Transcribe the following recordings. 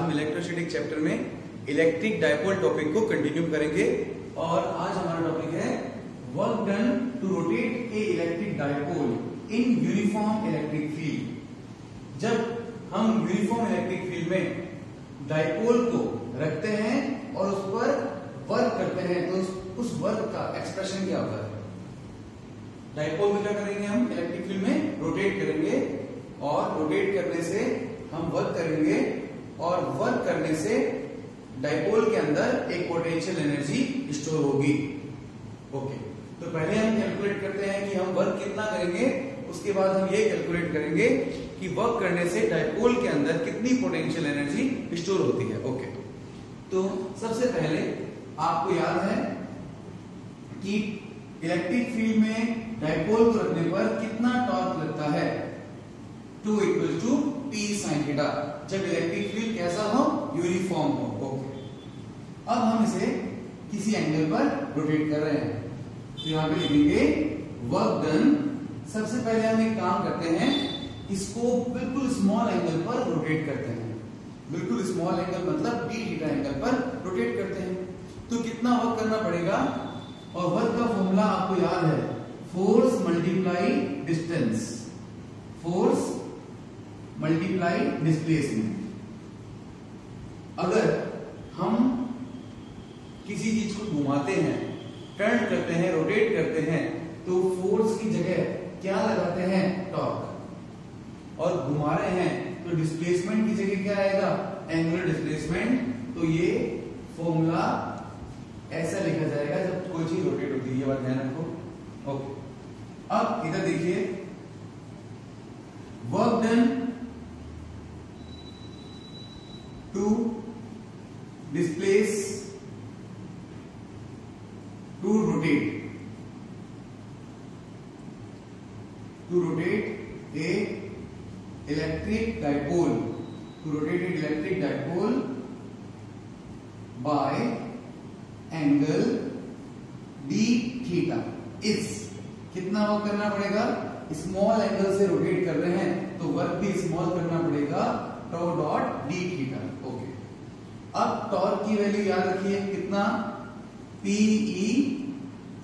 हम electrostatic chapter में electric dipole topic को कंटिन्यू करेंगे और आज हमारा टॉपिक है work done to rotate a electric dipole in uniform electric field. जब हम यूनिफॉर्म इलेक्ट्रिक फील्ड में डायपोल को रखते हैं और उस पर वर्क करते हैं तो उस वर्क का एक्सप्रेशन क्या होता है। डायपोल में क्या करेंगे, हम इलेक्ट्रिक फील्ड में रोटेट करेंगे और रोटेट करने से हम वर्क करेंगे और वर्क करने से डायपोल के अंदर एक पोटेंशियल एनर्जी स्टोर होगी। ओके, तो पहले हम कैलकुलेट करते हैं कि हम वर्क कितना करेंगे, उसके बाद हम ये कैलकुलेट करेंगे कि वर्क करने से डायपोल के अंदर कितनी पोटेंशियल एनर्जी स्टोर होती है। ओके, तो सबसे पहले आपको याद है कि इलेक्ट्रिक फील्ड में डायपोल को रखने पर कितना टॉर्क लगता है, 2 = P sin थीटा, जब इलेक्ट्रिक फील्ड कैसा हो, यूनिफॉर्म हो। ओके, अब हम इसे किसी एंगल पर रोटेट कर रहे हैं तो यहां पे लिखेंगे वर्क डन। सबसे पहले हम एक काम करते हैं, इसको बिल्कुल स्मॉल एंगल पर रोटेट करते हैं। बिल्कुल स्मॉल एंगल मतलब d थीटा एंगल पर रोटेट करते हैं। तो कितना वर्क करना पड़ेगा, और वर्क का फॉर्मूला आपको याद है, force multiply distance, force multiply displacement. अगर हम किसी चीज को घुमाते हैं, टर्न करते हैं, रोटेट करते हैं, तो फोर्स की जगह क्या लगाते हैं, टॉर्क, और घुमा रहे हैं तो डिस्प्लेसमेंट की जगह क्या आएगा, एंगुलर डिस्प्लेसमेंट। तो ये फॉर्मूला ऐसा लिखा जाएगा जब कोई चीज रोटेट होती है, ये बात ध्यान रखो। ओके, अब इधर देखिए, work done to displace, to rotate a electric dipole, to rotate a electric dipole by angle d theta is, कितना वर्क करना पड़ेगा, स्मॉल एंगल से रोटेट कर रहे हैं तो वर्क भी स्मॉल करना पड़ेगा, tau dot d theta. Okay, अब टॉर्क की वैल्यू याद रखिए, कितना, Pe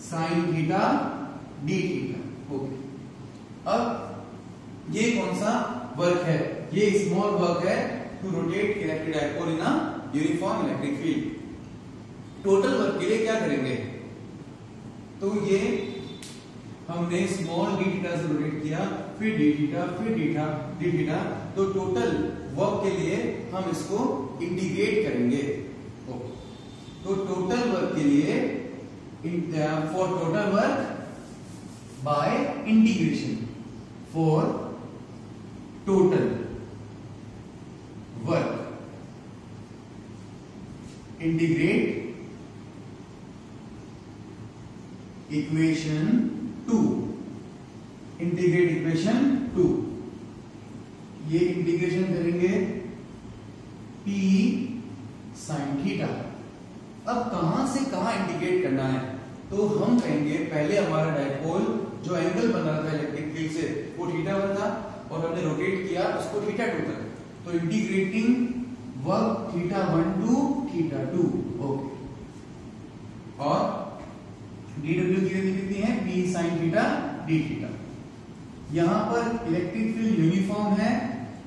sin theta d theta. Okay, अब ये कौन सा वर्क है, ये स्मॉल वर्क है to rotate electric dipole in a uniform electric field. Total work के लिए क्या करेंगे, तो ये हमने स्मॉल d थीटा से रोटेट किया, फिर d थीटा, फिर d थीटा, तो टोटल वर्क के लिए हम इसको इंटीग्रेट करेंगे। तो टोटल वर्क के लिए, for total work by integration, for total work integrate equation 2, integrate equation 2, ये इंटीग्रेशन करेंगे P sin थीटा। अब कहां से कहां इंटीग्रेट करना है, तो हम कहेंगे पहले हमारा डायपोल जो एंगल बन रहा था इलेक्ट्रिक फील्ड से वो θ1 था और हमने रोटेट किया उसको θ2 तक, तो इंटीग्रेटिंग वर्क θ1 टू θ2। ओके, और dw की वैल्यू कितनी है, P sin theta d theta. यहां पर इलेक्ट्रिक फील्ड यूनिफॉर्म है,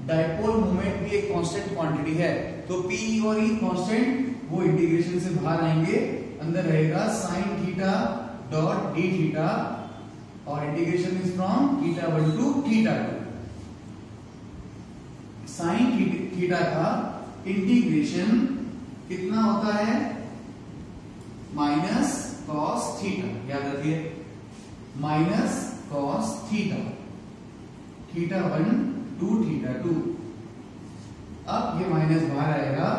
डायपोल मोमेंट भी एक कांस्टेंट क्वांटिटी है, तो P और E कांस्टेंट, वो इंटीग्रेशन से बाहर आएंगे, अंदर रहेगा sin theta dot d theta, और integration is from θ1 to θ2। sin theta का इंटीग्रेशन कितना होता है, माइनस cos थीटा, याद रखिए, माइनस cos थीटा, θ1 टू θ2। अब ये माइनस बाहर आएगा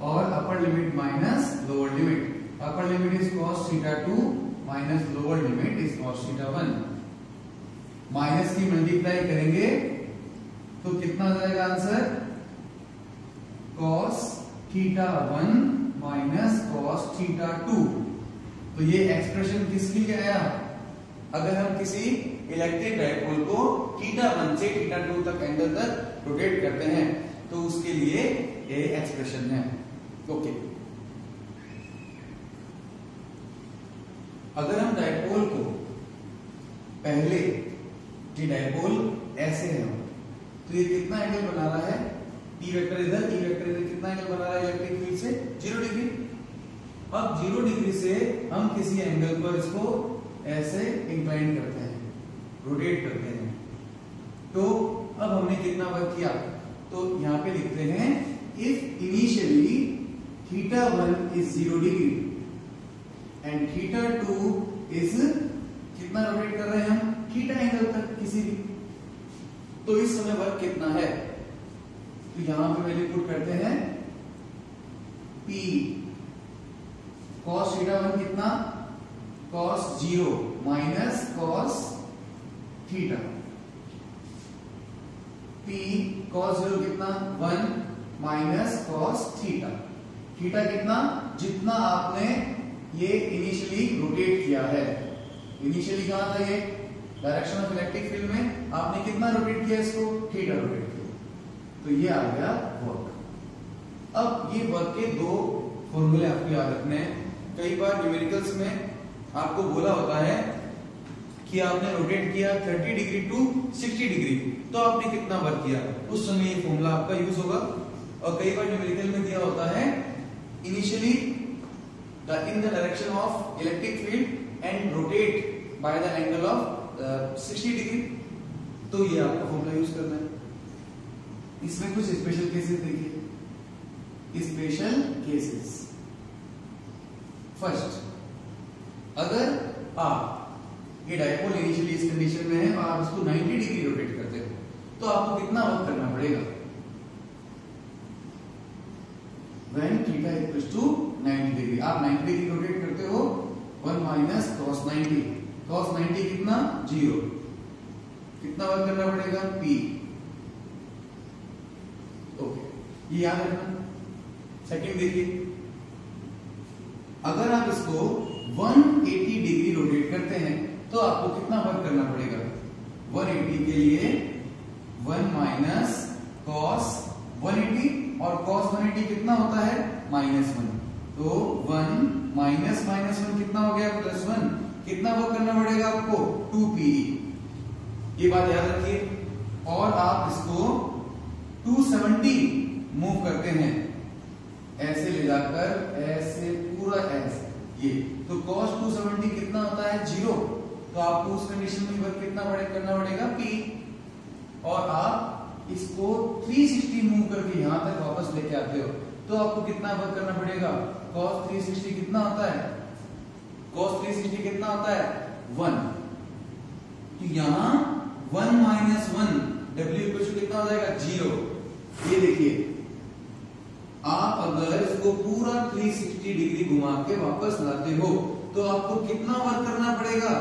और upper limit minus lower limit, upper limit is cos θ2 minus lower limit is cos θ1। Minus की मल्टीप्लाई करेंगे तो कितना जाएगा आंसर, cos θ1 माइनस cos θ2। तो ये एक्सप्रेशन किसके लिए आया, अगर हम किसी इलेक्ट्रिक डायपोल को θ1 से θ2 तक एंगल तक रोटेट करते हैं तो उसके लिए ये एक्सप्रेशन है। ओके, अगर हम डायपोल को पहले ये डायपोल ऐसे है तो ये कितना एंगल बना रहा है, P वेक्टर इधर E वेक्टर इधर, कितना एंगल बना रहा है इलेक्ट्रिक फील्ड से 0 डिग्री। अब 0 डिग्री से हम किसी एंगल पर इसको ऐसे इंक्लाइन करते हैं, रोटेट करते हैं, तो अब हमने कितना वर्क किया, तो यहां पे लिखते हैं if initially θ1 is 0 degree and θ2 is कितना रोटेट कर रहे हैं हम थीटा एंगल तक किसी भी, तो इस समय वर्क कितना है, तो यहां पे वैल्यू पुट करते हैं P cos θ1 कितना cos 0 minus cos theta, P cos 0 कितना 1 माइनस cos थीटा, थीटा कितना जितना आपने ये इनिशियली रोटेट किया है, इनिशियली कहां था ये डायरेक्शन ऑफ इलेक्ट्रिक फील्ड में, आपने कितना रोटेट किया इसको थीटा रोटेट किया, तो ये आ गया वर्क। अब ये वर्क के दो फॉर्मूले आपको याद रखने हैं। कई बार न्यूमेरिकल्स में आपको बोला होता है कि आपने रोटेट किया 30 डिग्री टू 60 डिग्री, तो आपने कितना वर्क किया, उस समय ये फॉर्मूला आपका यूज होगा। और कई बार न्यूमेरिकल में दिया होता है initially in the direction of electric field and rotate by the angle of 60 degree, तो ये आपका फॉर्मूला यूज करना है। इसमें कुछ स्पेशल केसेस देखिए, स्पेशल केसेस। फर्स्ट, अगर आप ये डायपोल इनिशियली इस कंडीशन में है और आप इसको 90 डिग्री रोटेट करते हो, तो आपको कितना वर्क करना पड़ेगा, when theta equals to 90 degree, आप 90 डिग्री रोटेट करते हो 1 माइनस cos 90, cos 90 कितना 0, कितना वर्क करना पड़ेगा P। ओके, ये याद रखना। सेकंड देखिए, अगर आप इसको 180 डिग्री रोटेट करते हैं तो आपको कितना वर्क करना पड़ेगा, 180 के लिए 1 माइनस cos 180 और cos 180 कितना होता है -1, तो 1 माइनस -1 कितना हो गया +1, कितना वर्क करना पड़ेगा आपको 2P, ये बात याद रखिए। और आप इसको 270 मूव करते हैं, ऐसे ले जाकर ऐसे पूरा ऐसे ये, तो cos 270 कितना होता है 0, तो आपको उस कंडीशन में वर्क कितना करना पड़ेगा P। और आप इसको 360 मूव करके यहां तक वापस लेके आते हो, तो आपको कितना वर्क करना पड़ेगा, cos 360 कितना होता है, cos 360 कितना होता है 1, तो यहां 1 माइनस 1 W इक्वल टू कितना हो जाएगा 0। ये देखिए, आप अगर इसको पूरा 360 डिग्री घुमा के वापस लाते हो तो आपको कितना वर्क करना पड़ेगा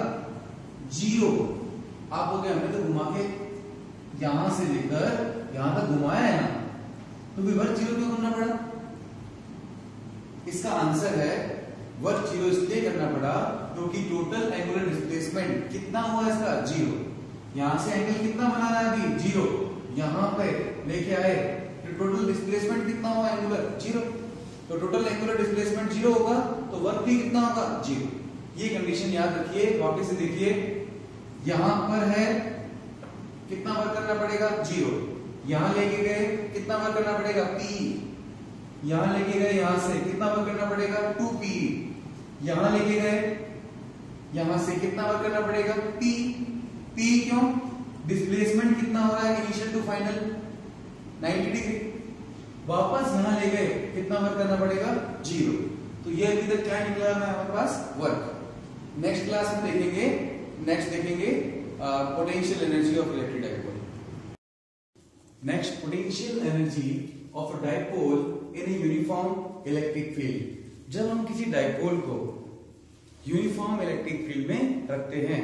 0। आपको क्या, हमने तो घुमा के यहां से लेकर यहां तक घुमाया है ना, तो भी वर्क 0 क्यों करना पड़ा, इसका आंसर है वर्क 0 इसलिए करना पड़ा क्योंकि टोटल एंगुलर डिस्प्लेसमेंट कितना हुआ इसका 0, यहां से एंगल कितना बना रहा है अभी 0, यहां पे लेके आए तो टोटल डिस्प्लेसमेंट कितना हुआ एंगुलर 0, तो टोटल एंगुलर डिस्प्लेसमेंट 0 होगा तो वर्क भी कितना होगा 0। ये कंडीशन याद रखिए। वापस से देखिए, यहां पर है कितना वर्क करना पड़ेगा 0, यहां लेके गए कितना वर्क करना पड़ेगा P, यहां लेके गए यहां से कितना वर्क करना पड़ेगा 2P, यहां लेके गए यहां से कितना वर्क करना पड़ेगा P। P क्यों, डिस्प्लेसमेंट कितना हो रहा है इनिशियल टू फाइनल 90 डिग्री, वापस यहां ले गए कितना वर्क करना पड़ेगा 0, तो ये अभी तक क्या निकला है हमारे पास वर्क। नेक्स्ट क्लास में देखेंगे, नेक्स्ट देखेंगे potential energy of electric dipole. Next, potential energy of a dipole in A uniform electric field. जब हम किसी डाइपोल को यूनिफॉर्म इलेक्ट्रिक फील्ड में रखते हैं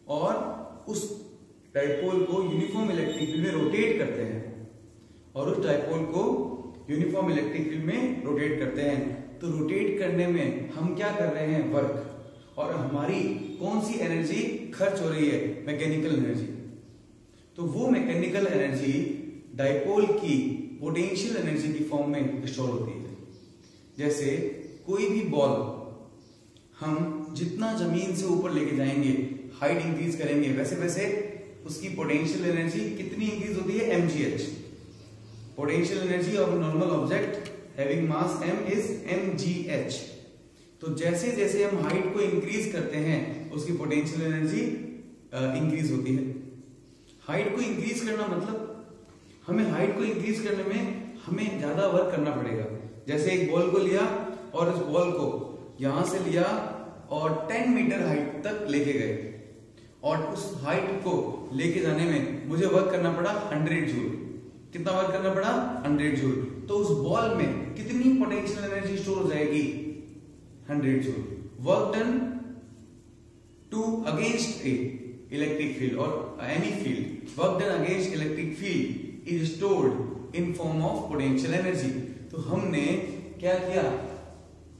और उस डाइपोल को यूनिफॉर्म इलेक्ट्रिक फील्ड में रोटेट करते हैं और उस डाइपोल को यूनिफॉर्म इलेक्ट्रिक फील्ड में रोटेट करते हैं, तो रोटेट करने में हम क्या कर रहे हैं वर्क, और हमारी कौन सी एनर्जी खर्च हो रही है, मैकेनिकल एनर्जी। तो वो मैकेनिकल एनर्जी डाइपोल की पोटेंशियल एनर्जी की फॉर्म में स्टोर होती है। जैसे कोई भी बॉल हम जितना जमीन से ऊपर लेके जाएंगे, हाइट इंक्रीज करेंगे, वैसे वैसे उसकी पोटेंशियल एनर्जी कितनी इंक्रीज होती है, mgh। Potential energy of normal object having mass m is mgh। तो जैसे जैसे हम हाइट को इंक्रीज करते हैं उसकी पोटेंशियल एनर्जी इंक्रीज होती है। हाइट को इंक्रीज करना मतलब हमें हाइट को इंक्रीज करने में हमें ज्यादा वर्क करना पड़ेगा। जैसे एक बॉल को लिया और उस बॉल को यहां से लिया और 10 मीटर हाइट तक लेके गए और उस हाइट को लेके जाने में मुझे वर्क करना पड़ा 100 जूल। कितना वर्क करना पड़ा, 100 जूल। तो उस बॉल में कितनी पोटेंशियल एनर्जी स्टोर हो जाएगी, 100 joule. Work done to against a electric field और any field, work done against electric field is stored in form of potential energy. तो हमने क्या किया,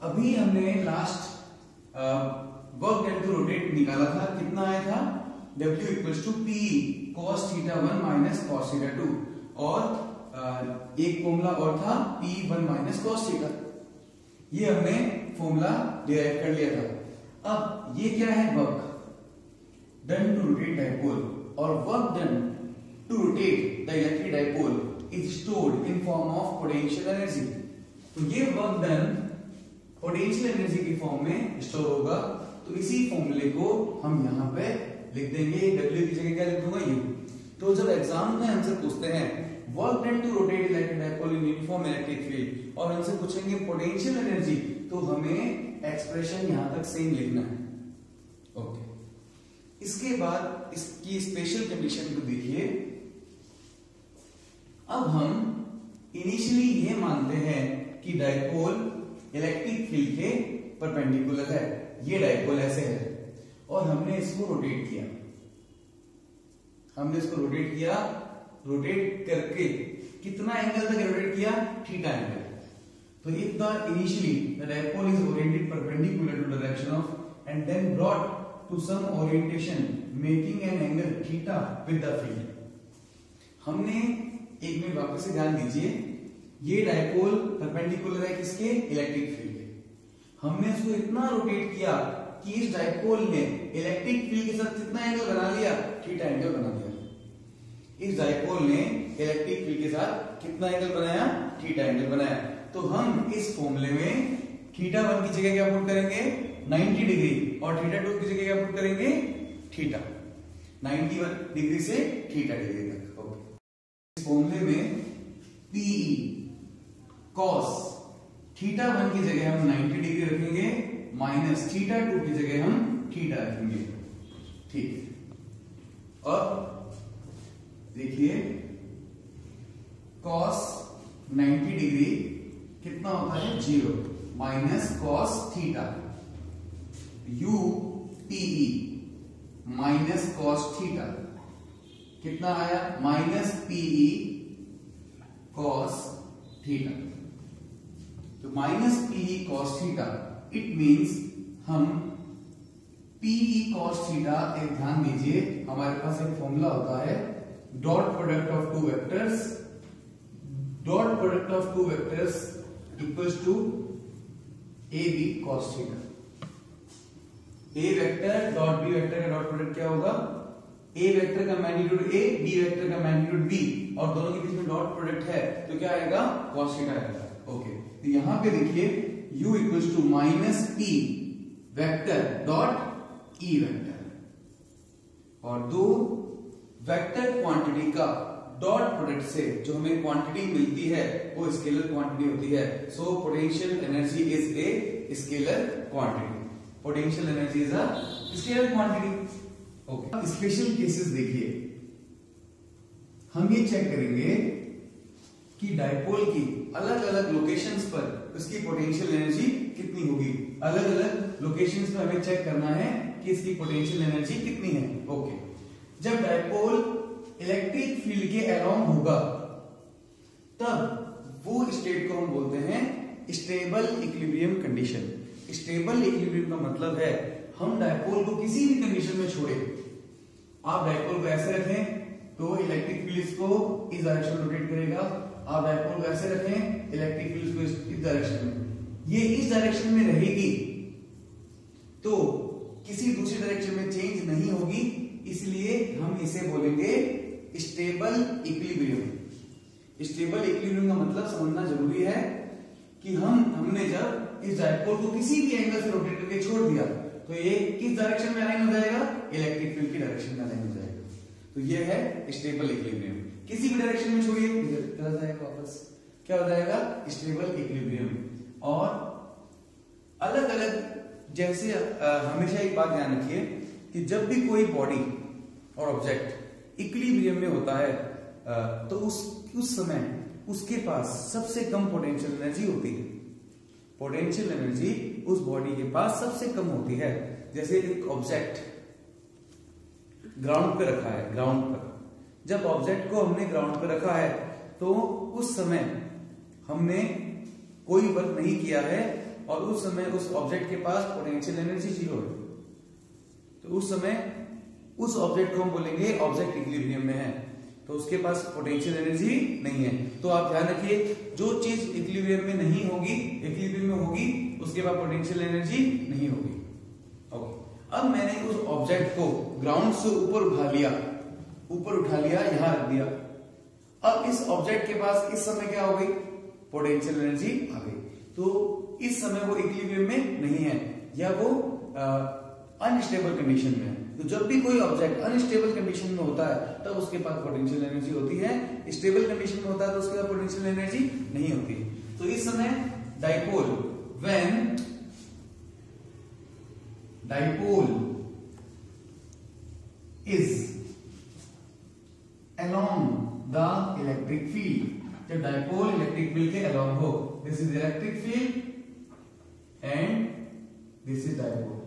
अभी हमने last work done to rotate निकाला था, कितना आया था, W equals to P cos theta 1 minus cos theta 2 और एक फॉर्मूला और था P1 माइनस cos थीटा। ये हमने फॉर्मूला डिराइव कर लिया था। अब ये क्या है, work done to rotate dipole, और work done to rotate the electric dipole is stored in form of potential energy. तो ये वर्क डन पोटेंशियल एनर्जी की फॉर्म में स्टोर होगा। तो इसी फॉर्मूले को हम यहाँ पे लिख देंगे, W की जगह क्या लिख दूंगा, U। तो जब एग्जाम में हमसे पूछते हैं work done to rotate electric dipole in uniform electric field और हमसे पूछेंगे पोटेंशियल एनर्जी, तो हमें एक्सप्रेशन यहां तक सेम लिखना है। ओके, इसके बाद इसकी स्पेशल कंडीशन को देखिए। अब हम इनिशियली ये मानते हैं कि डाइपोल इलेक्ट्रिक फील्ड के परपेंडिकुलर है। ये डाइपोल ऐसे है और हमने इसको रोटेट किया, रोटेट करके कितना एंगल तक रोटेट किया, थीटा एंगल। तो if the initially the dipole is oriented perpendicular to the direction of and then brought to some orientation making an angle theta with the field. हमने एक minute वापस से ध्यान दीजिए, ये डाइपोल परपेंडिकुलर है किसके, इलेक्ट्रिक फील्ड के। हमने इसको इतना रोटेट किया कि इस डाइपोल ने इलेक्ट्रिक फील्ड के साथ कितना एंगल बना लिया, थीटा एंगल बना लिया। इस डाइपोल ने इलेक्ट्रिक फील्ड के साथ कितना एंगल बनाया, थीटा एंगल बनाया। तो हम इस फॉर्मूले में थीटा 1 की जगह क्या पुट करेंगे, 90 डिग्री, और थीटा 2 की जगह क्या पुट करेंगे, थीटा 91 डिग्री से थीटा डिग्री तक। ओके, इस फॉर्मूले में PE cos थीटा 1 की जगह हम 90 डिग्री रखेंगे माइनस थीटा 2 की जगह हम थीटा रखेंगे। ठीक है, अब देखिए cos 90 डिग्री कितना होता है, 0 minus cos theta, u PE minus cos theta कितना आया, माइनस PE cos थीटा। तो minus PE cos theta, it means हम PE cos थीटा, एक ध्यान दीजिए हमारे पास एक फॉर्मूला होता है dot product of two vectors equals to AB cos theta. A vector dot B vector का डॉट प्रोडक्ट क्या होगा, A वेक्टर का मैग्नीट्यूड A, B वेक्टर का मैग्नीट्यूड B, और दोनों के बीच में डॉट प्रोडक्ट है तो क्या आएगा, cos थीटा आएगा। ओके, तो यहां पे देखिए U equals to minus P vector dot E vector, और दो वेक्टर क्वांटिटी का डॉट प्रोडक्ट से जो हमें क्वांटिटी मिलती है वो स्केलर क्वांटिटी होती है। So potential energy is a scalar quantity, potential energy is a scalar quantity. Okay, special cases देखिए, हम ये चेक करेंगे कि डाइपोल की अलग अलग लोकेशंस पर उसकी पोटेंशियल एनर्जी कितनी होगी। अलग अलग लोकेशंस पे हमें चेक करना है कि इसकी पोटेंशियल एनर्जी कितनी है। ओके, जब डाइपोल इलेक्ट्रिक फील्ड के अराउंड होगा तब वो स्टेट को हम बोलते हैं stable equilibrium condition. Stable equilibrium का मतलब है हम डाइपोल को किसी भी कंडीशन में छोड़े, आप डाइपोल को ऐसे रखें तो इलेक्ट्रिक फील्ड को इस डायरेक्शन में रोटेट करेगा, आप डायपोल को ऐसे रखें, इलेक्ट्रिक फील्ड को इस डायरेक्शन में, ये इस डायरेक्शन में रहेगी तो किसी दूसरी डायरेक्शन में चेंज नहीं होगी, इसलिए हम इसे बोलेंगे स्टेबल इक्विलिब्रियम। स्टेबल इक्विलिब्रियम का मतलब समझना जरूरी है कि हमने जब इस डायपोल को किसी भी एंगल से रोटेट करके छोड़ दिया तो ये किस डायरेक्शन में अलाइन हो जाएगा, इलेक्ट्रिक फील्ड की डायरेक्शन में अलाइन हो जाएगा। तो ये है स्टेबल इक्विलिब्रियम। किसी भी डायरेक्शन में छोड़िए क्या हो जाएगा, वापस क्या हो जाएगा, स्टेबल इक्विलिब्रियम। और अलग अलग, जैसे हमेशा एक बात ध्यान रखिए कि जब भी कोई बॉडी और ऑब्जेक्ट इक्विलिब्रियम में होता है तो उस समय उसके पास सबसे कम पोटेंशियल एनर्जी होती है। पोटेंशियल एनर्जी उस बॉडी के पास सबसे कम होती है। जैसे एक ऑब्जेक्ट ग्राउंड पे रखा है, ग्राउंड पर, जब ऑब्जेक्ट को हमने ग्राउंड पे रखा है तो उस समय हमने कोई वर्क नहीं किया है और उस समय उस ऑब्जेक्ट के पास पोटेंशियल एनर्जी 0 है, तो उस समय उस ऑब्जेक्ट को हम बोलेंगे ऑब्जेक्ट इक्विलिब्रियम में है, तो उसके पास पोटेंशियल एनर्जी नहीं है। तो आप ध्यान रखिए, जो चीज इक्विलिब्रियम में नहीं होगी, इक्विलिब्रियम में होगी, उसके पास पोटेंशियल एनर्जी नहीं होगी। ओके, अब मैंने उस ऑब्जेक्ट को ग्राउंड से ऊपर उठा लिया, यहां रख दिया। अब इस ऑब्जेक्ट के पास इस समय क्या हो गई, पोटेंशियल एनर्जी आ गई, तो इस समय वो इक्विलिब्रियम में नहीं है या वो अनस्टेबल कंडीशन में है। तो जब भी कोई ऑब्जेक्ट अनस्टेबल कंडीशन में होता है तब उसके पास पोटेंशियल एनर्जी होती है, स्टेबल कंडीशन में होता है तो उसके पास पोटेंशियल एनर्जी नहीं होती। तो इस समय dipole, when dipole is along the electric field, जब डाइपोल इलेक्ट्रिक फील्ड के along हो, this is electric field and this is dipole,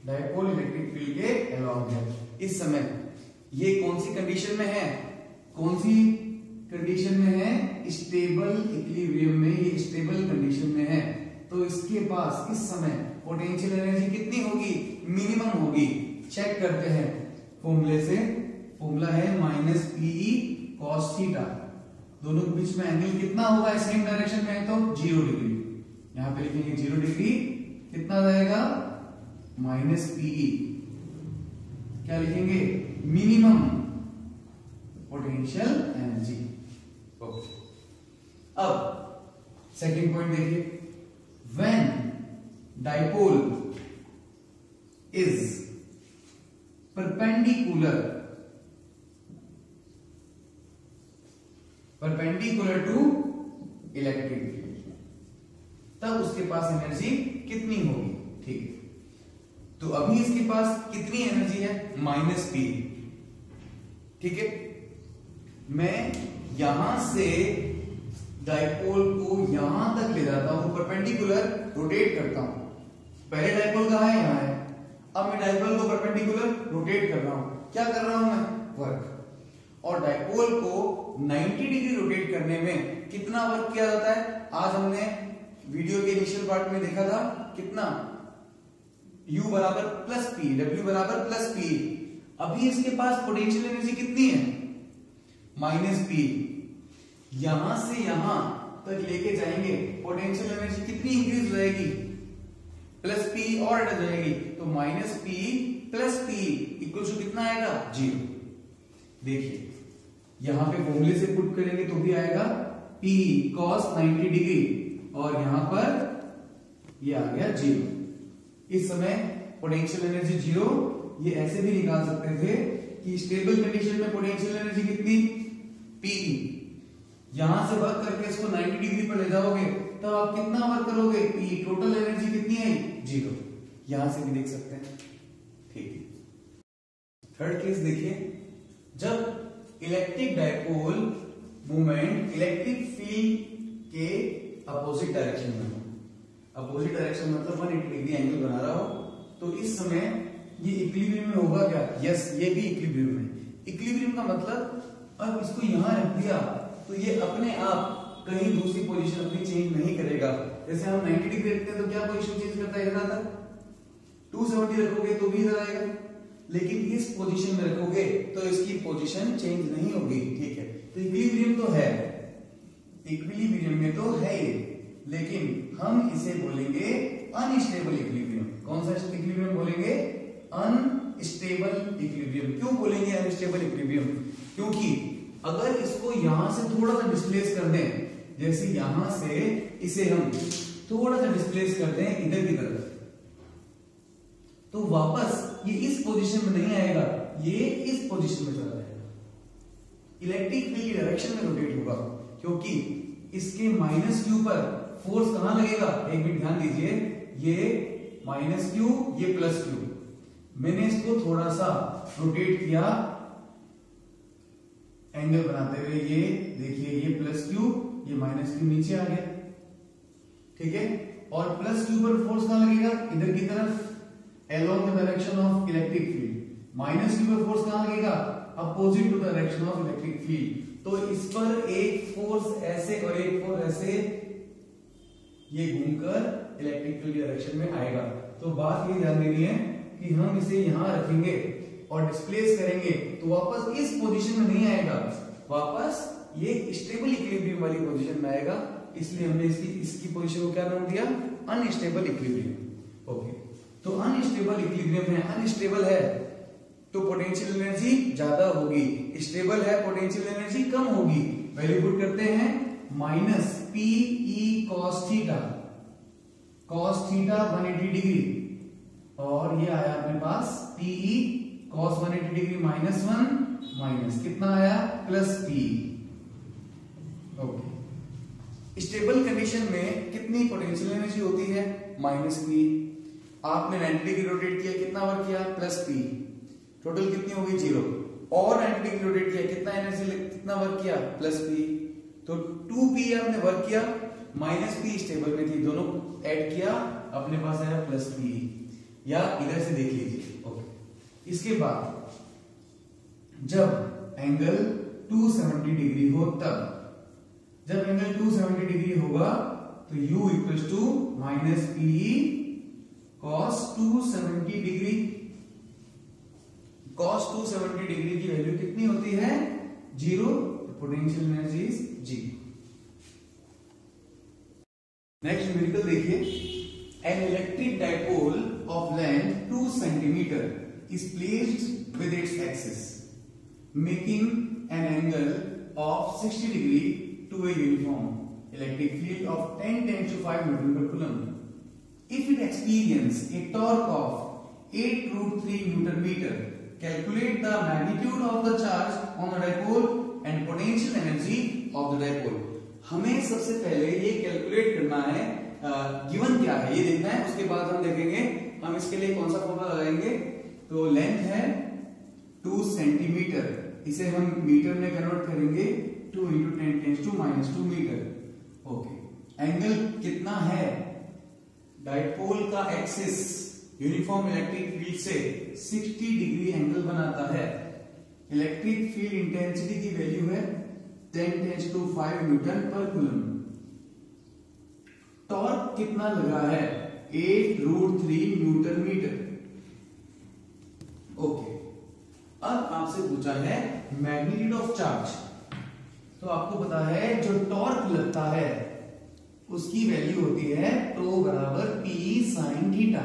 dipole electric field के along है। इस समय ये कौन सी कंडीशन में है, कौन सी कंडीशन में है, स्टेबल इक्विलिब्रियम में, ये स्टेबल कंडीशन में है। तो इसके पास इस समय पोटेंशियल एनर्जी कितनी होगी, मिनिमम होगी। चेक करते हैं फॉर्मूले से, फॉर्मूला है -PE cos थीटा, दोनों के बीच में एंगल कितना होगा, सेम डायरेक्शन में है तो 0 डिग्री, यहां पे लिखेंगे 0 डिग्री, कितना जाएगा -PE, क्या लिखेंगे, मिनिमम पोटेंशियल एनर्जी। अब सेकंड पॉइंट देखिए, when dipole is perpendicular to electric field, तब उसके पास एनर्जी कितनी होगी। ठीक है, तो अभी इसके पास कितनी एनर्जी है, -P। ठीक है, मैं यहां से डाइपोल को यहां तक ले जाता हूं, परपेंडिकुलर रोटेट करता हूं। पहले डाइपोल कहां है, यहां है, अब मैं डाइपोल को परपेंडिकुलर रोटेट कर रहा हूं। क्या कर रहा हूं मैं, वर्क। और डाइपोल को 90 डिग्री रोटेट करने में कितना वर्क किया जाता है, आज हमने वीडियो के इनिशियल पार्ट में देखा था, कितना, U बराबर +P, W बराबर +P। अभी इसके पास पोटेंशियल एनर्जी कितनी है, -P। यहां से यहां तक लेके जाएंगे, पोटेंशियल एनर्जी कितनी इंक्रीज हो जाएगी, +P और हट जाएगी, तो -P + P इक्वल टू कितना आएगा, 0। देखिए यहां पे फॉर्मूले से पुट करेंगे तो भी आएगा P cos 90 डिग्री, और यहां पर ये आ गया 0। इस समय पोटेंशियल एनर्जी 0, ये ऐसे भी निकाल सकते थे कि स्टेबल कंडीशन में पोटेंशियल एनर्जी कितनी, P। यहां से वर्क करके इसको 90 डिग्री पर ले जाओगे तब आप कितना वर्क करोगे, P, टोटल एनर्जी कितनी है, 0। यहां से भी देख सकते हैं। ठीक है, थर्ड केस देखिए, जब electric dipole movement electric field के अपोजिट डायरेक्शन में हो, अपोजिट डायरेक्शन मतलब 180 डिग्री एंगल बना रहा हो, तो इस समय ये इक्विलिब्रियम में होगा क्या, यस ये भी इक्विलिब्रियम में। इक्विलिब्रियम का मतलब अब इसको यहां रख दिया तो ये अपने आप कहीं दूसरी पोजीशन अपनी चेंज नहीं करेगा। जैसे हम 90 डिग्री रखते हैं तो क्या पोजीशन चेंज करता है, इधर आता है, 270 रखोगे तो भी इधर आएगा, लेकिन इस पोजीशन में रखोगे तो इसकी पोजीशन चेंज नहीं होगी, ठीक है। तो इक्विलिब्रियम तो है, इक्विलिब्रियम में तो है ये, लेकिन हम इसे बोलेंगे अनस्टेबल इक्विलिब्रियम। कौन सा इक्विलिब्रियम बोलेंगे? Unstable equilibrium. क्यों बोलेंगे अनस्टेबल इक्विलिब्रियम? क्योंकि अगर इसको यहां से थोड़ा सा डिस्प्लेस कर दें, जैसे यहां से इसे हम थोड़ा सा डिस्प्लेस कर दें इधर की तरफ, तो वापस ये इस पोजीशन में नहीं आएगा, ये इस पोजीशन में चला जाएगा। इलेक्ट्रिक फील्ड की डायरेक्शन में रोटेट होगा, क्योंकि इसके माइनस क्यू पर फोर्स कहां लगेगा? एक मिनट ध्यान दीजिए, ये माइनस क्यू, ये प्लस क्यू। मैंने इसको थोड़ा सा रोटेट किया एंगल बनाते हुए, ये देखिए, ये प्लस क्यू, ये माइनस क्यू नीचे आ गया, ठीक है। और प्लस क्यू पर फोर्स कहां लगेगा? इधर की तरफ, along the direction of electric field। Minus Q पर फोर्स कहां लगेगा? Opposite to the direction of electric field. तो इस पर एक फोर्स ऐसे और एक फोर्स ऐसे, ये घूमकर इलेक्ट्रिक फील्ड की डायरेक्शन में आएगा। तो बात ये ध्यान देनी है कि हम इसे यहां रखेंगे और डिस्प्लेस करेंगे तो वापस इस पोजीशन में नहीं आएगा, वापस ये स्टेबल इक्विलिब्रियम वाली पोजीशन में आएगा। इसलिए हमने इसकी पोजीशन को क्या नाम दिया? Unstable equilibrium. ओके, तो अनस्टेबल इक्विलिब्रियम है, अनस्टेबल है तो पोटेंशियल एनर्जी ज्यादा होगी, स्टेबल है पोटेंशियल एनर्जी कम होगी। वैल्यू पुट करते हैं, minus P E cos theta, cos theta 180 degree, और ये आया अपने पास P E cos 180 degree minus 1 minus कितना आया? Plus P. Okay, stable condition में कितनी पोटेंशियल एनर्जी होती है? Minus P. आपने 90 डिग्री रोटेट किया, कितना वर्क किया? Plus P. टोटल कितनी हो गई? 0। और 90 डिग्री रोटेट किया, कितना एनर्जी, कितना वर्क किया? Plus P. तो 2p आपने वर्क किया, माइनस पी स्टेबल में थी, दोनों ऐड किया, अपने पास आया प्लस पी। या इधर से देख लीजिए। ओके, इसके बाद जब एंगल 270 डिग्री हो, तब जब एंगल 270 डिग्री होगा तो u equals to minus P cos 270 degree. Cos 270 degree की वैल्यू कितनी होती है? 0। Potential energy is 0। Next numerical देखिए, an electric dipole of length 2 centimetre is placed with its axis making an angle of 60 degree to a uniform electric field of 10⁻⁵ newton per coulomb. If it experience a torque of 8√3 Newton meter, calculate the magnitude of the charge on the dipole and potential energy of the dipole। हमें सबसे पहले ये calculate करना है, given क्या है ये देखना है, उसके बाद हम देखेंगे हम इसके लिए कौन सा फॉर्मूला लगाएंगे। तो लेंथ है 2 सेंटीमीटर, इसे हम मीटर में कन्वर्ट करेंगे, 2 × 10⁻⁻² मीटर। ओके, एंगल कितना है? डाइपोल का एक्सिस यूनिफॉर्म इलेक्ट्रिक फील्ड से 60 डिग्री एंगल बनाता है। इलेक्ट्रिक फील्ड इंटेंसिटी की वैल्यू है 10⁻⁵ न्यूटन पर कूलम। टॉर्क कितना लगा है? 8√3 न्यूटन मीटर। ओके, अब आपसे पूछा है मैग्नीट्यूड ऑफ चार्ज, तो आपको पता है जो टॉर्क लगता है उसकी वैल्यू होती है टो बराबर P sine theta.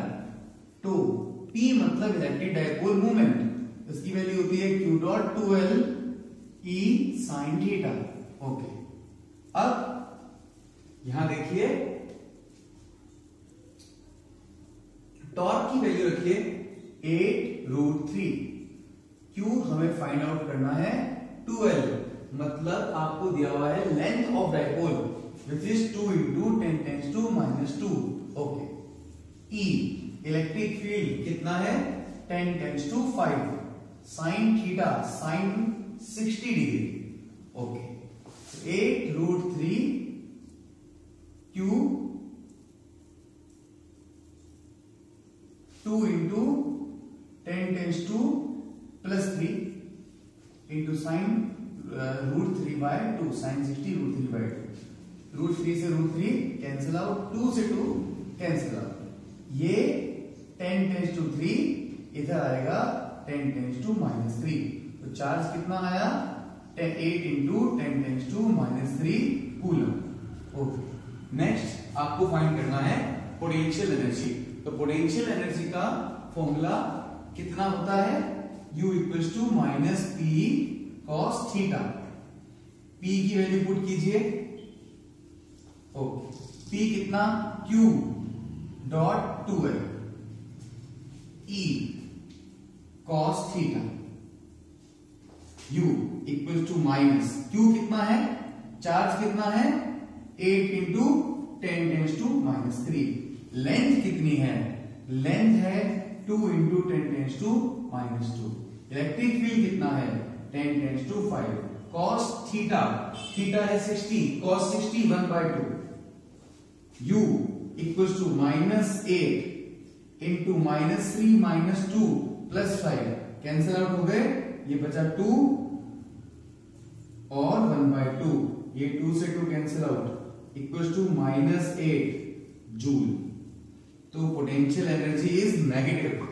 Tau, P मतलब इलेक्ट्रिक डाइपोल मूवमेंट, इसकी वैल्यू होती है Q dot 2l E sine theta. Okay, अब यहां देखिए टॉर्क की वैल्यू रखिए 8√3, क्यू हमें फाइंड आउट करना है 2l, मतलब आपको दिया हुआ है length of dipole which is 2 × 10⁻⁻²। Okay, E electric field कितना है? 10⁻⁵, sine theta, sine 60 degree. Okay, 8√3 Q 2 × 10⁻³ into sin √3/2, sin 60 √3/2। √3 से √3 कैंसिल आउट, 2 से 2 कैंसिल आउट, ये 10⁻³ इधर आएगा 10 टेंस टू -3। तो चार्ज कितना आया 8 into 10 tens to -3 coulomb. Okay, next आपको फाइंड करना है पोटेंशियल एनर्जी। तो पोटेंशियल एनर्जी का फॉर्मूला कितना होता है, U equals to -P cos theta. P की वैल्यू पुट कीजिए। ओके, P कितना Q dot 2L E cos theta. U equals to minus Q कितना है, चार्ज कितना है 8 इंटू 10 टेंस टू -3। लेंथ कितनी है, लेंथ है 2 into 10 tens to -2। Electric field कितना है 10 tens to 5। cos theta, theta है 60, cos 60 1/2। U equals to -8 into -3 -2 +5 cancel out हो गए, ये बचा 2 और 1/2, ये 2 से 2 cancel out, equals to -8 joule. तो पोटेंशियल एनर्जी इज नेगेटिव।